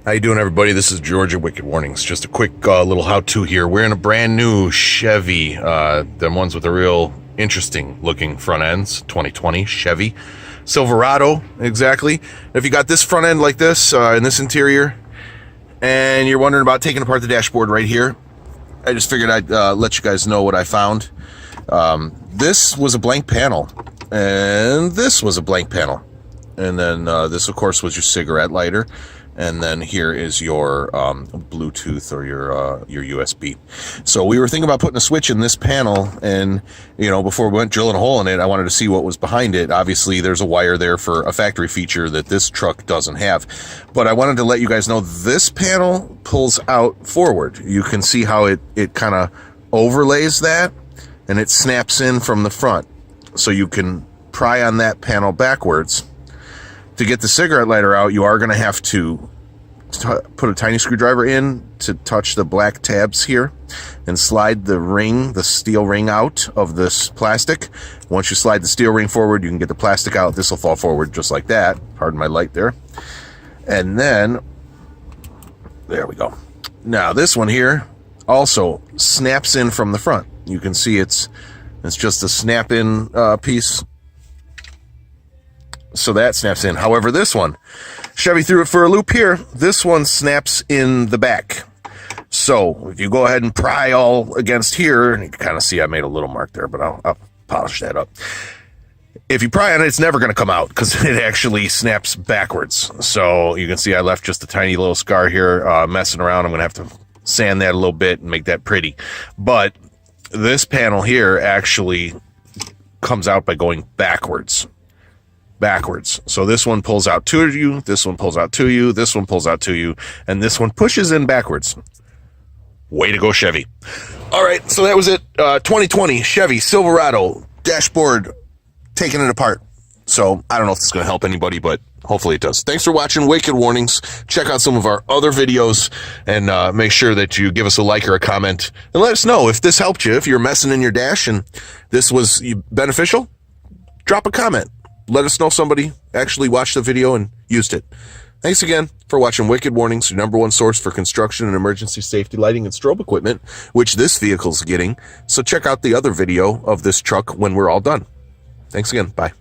How you doing, everybody? This is George at Wicked Warnings. Just a quick little how-to here. We're in a brand new Chevy, them ones with the real interesting looking front ends, 2020 Chevy Silverado, exactly. If you got this front end like this, in this interior, and you're wondering about taking apart the dashboard right here, I just figured I'd let you guys know what I found. This was a blank panel, and this was a blank panel. And then this, of course, was your cigarette lighter. And then here is your Bluetooth or your USB. So we were thinking about putting a switch in this panel, and before we went drilling a hole in it, I wanted to see what was behind it. Obviously, there's a wire there for a factory feature that this truck doesn't have. But I wanted to let you guys know this panel pulls out forward. You can see how it kind of overlays that, and it snaps in from the front. So you can pry on that panel backwards. To get the cigarette lighter out, you are going to have to put a tiny screwdriver in to touch the black tabs here and slide the steel ring out of this plastic. Once you slide the steel ring forward, you can get the plastic out. This will fall forward just like that. Pardon my light there. And then, there we go. Now this one here also snaps in from the front. You can see it's just a snap-in piece. So that snaps in. However, this one, Chevy threw it for a loop here. This one snaps in the back. So if you go ahead and pry all against here, and you can kind of see I made a little mark there, but I'll polish that up. If you pry on it, it's never going to come out because it actually snaps backwards. So you can see I left just a tiny little scar here messing around. I'm going to have to sand that a little bit and make that pretty. But this panel here actually comes out by going backwards. So this one pulls out to you, this one pulls out to you, this one pulls out to you, and this one pushes in backwards. Way to go, Chevy. All right, so that was it. 2020 Chevy Silverado dashboard, taking it apart. So I don't know if this is going to help anybody, but hopefully it does. Thanks for watching Wicked Warnings. Check out some of our other videos, and make sure that you give us a like or a comment, and let us know if this helped you. If you're messing in your dash and this was beneficial, drop a comment. Let us know somebody actually watched the video and used it. Thanks again for watching Wicked Warnings, your #1 source for construction and emergency safety lighting and strobe equipment, which this vehicle's getting. So check out the other video of this truck when we're all done. Thanks again. Bye.